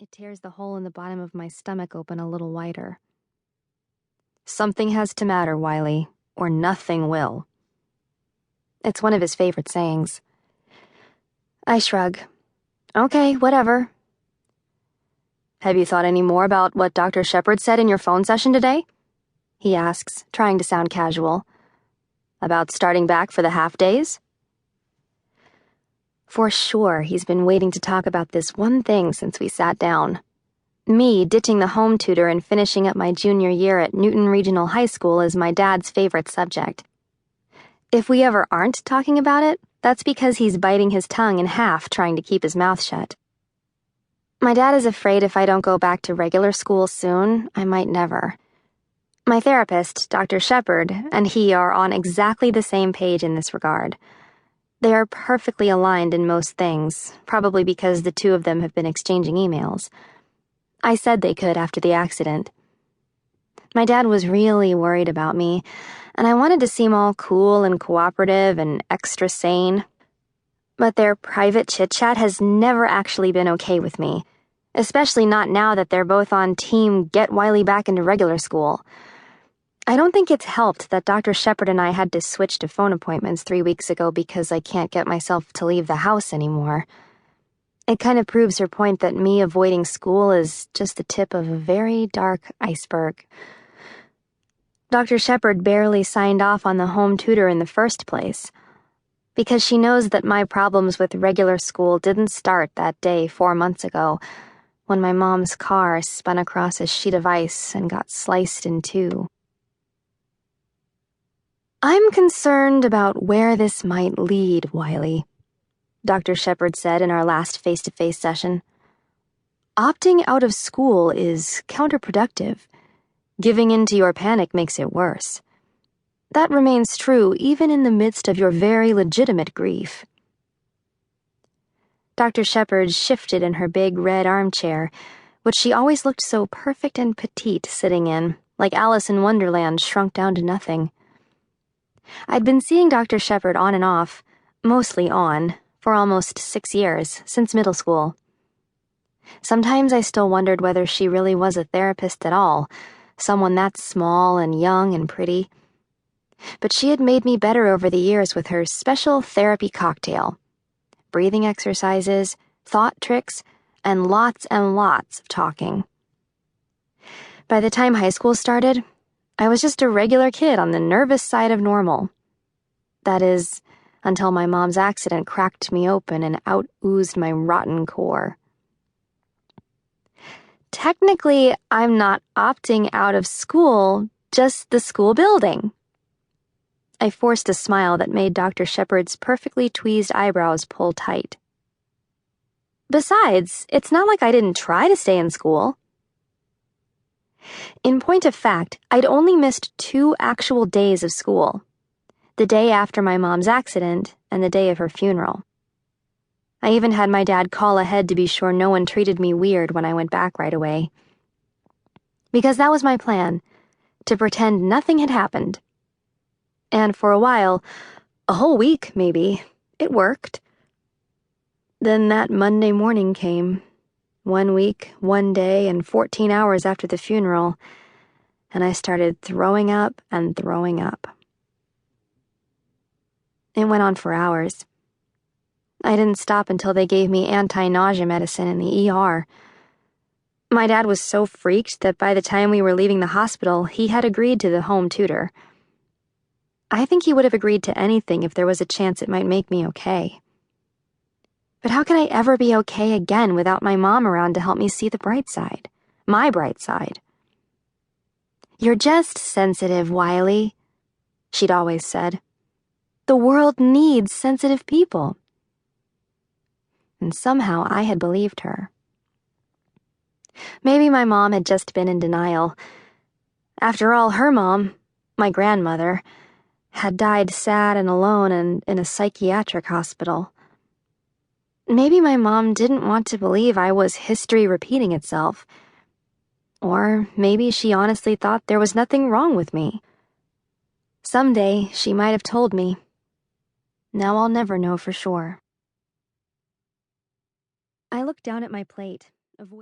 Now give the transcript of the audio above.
It tears the hole in the bottom of my stomach open a little wider. Something has to matter, Wylie, or nothing will. It's one of his favorite sayings. I shrug. Okay, whatever. Have you thought any more about what Dr. Shepard said in your phone session today? He asks, trying to sound casual. About starting back for the half-days? For sure, he's been waiting to talk about this one thing since we sat down. Me ditching the home tutor and finishing up my junior year at Newton Regional High School is my dad's favorite subject. If we ever aren't talking about it, that's because he's biting his tongue in half trying to keep his mouth shut. My dad is afraid if I don't go back to regular school soon, I might never. My therapist, Dr. Shepard, and he are on exactly the same page in this regard. They are perfectly aligned in most things, probably because the two of them have been exchanging emails. I said they could after the accident. My dad was really worried about me, and I wanted to seem all cool and cooperative and extra sane. But their private chit-chat has never actually been okay with me, especially not now that they're both on team get Wylie back into regular school. I don't think it's helped that Dr. Shepard and I had to switch to phone appointments 3 weeks ago because I can't get myself to leave the house anymore. It kind of proves her point that me avoiding school is just the tip of a very dark iceberg. Dr. Shepard barely signed off on the home tutor in the first place, because she knows that my problems with regular school didn't start that day 4 months ago, when my mom's car spun across a sheet of ice and got sliced in two. I'm concerned about where this might lead, Wylie, Dr. Shepard said in our last face-to-face session. Opting out of school is counterproductive. Giving in to your panic makes it worse. That remains true even in the midst of your very legitimate grief. Dr. Shepard shifted in her big red armchair, which she always looked so perfect and petite sitting in, like Alice in Wonderland shrunk down to nothing. I'd been seeing Dr. Shepard on and off, mostly on, for almost 6 years, since middle school. Sometimes I still wondered whether she really was a therapist at all, someone that small and young and pretty. But she had made me better over the years with her special therapy cocktail. Breathing exercises, thought tricks, and lots of talking. By the time high school started, I was just a regular kid on the nervous side of normal. That is, until my mom's accident cracked me open and out-oozed my rotten core. Technically, I'm not opting out of school, just the school building. I forced a smile that made Dr. Shepard's perfectly tweezed eyebrows pull tight. Besides, it's not like I didn't try to stay in school. In point of fact, I'd only missed 2 actual days of school. The day after my mom's accident and the day of her funeral. I even had my dad call ahead to be sure no one treated me weird when I went back right away. Because that was my plan, to pretend nothing had happened. And for a while, a whole week maybe, it worked. Then that Monday morning came. 1 week, 1 day, and 14 hours after the funeral, and I started throwing up and throwing up. It went on for hours. I didn't stop until they gave me anti-nausea medicine in the ER. My dad was so freaked that by the time we were leaving the hospital, he had agreed to the home tutor. I think he would have agreed to anything if there was a chance it might make me okay. But how could I ever be okay again without my mom around to help me see the bright side? My bright side. You're just sensitive, Wylie, she'd always said. The world needs sensitive people. And somehow I had believed her. Maybe my mom had just been in denial. After all, her mom, my grandmother, had died sad and alone and in a psychiatric hospital. Maybe my mom didn't want to believe I was history repeating itself. Or maybe she honestly thought there was nothing wrong with me. Someday she might have told me. Now I'll never know for sure. I looked down at my plate,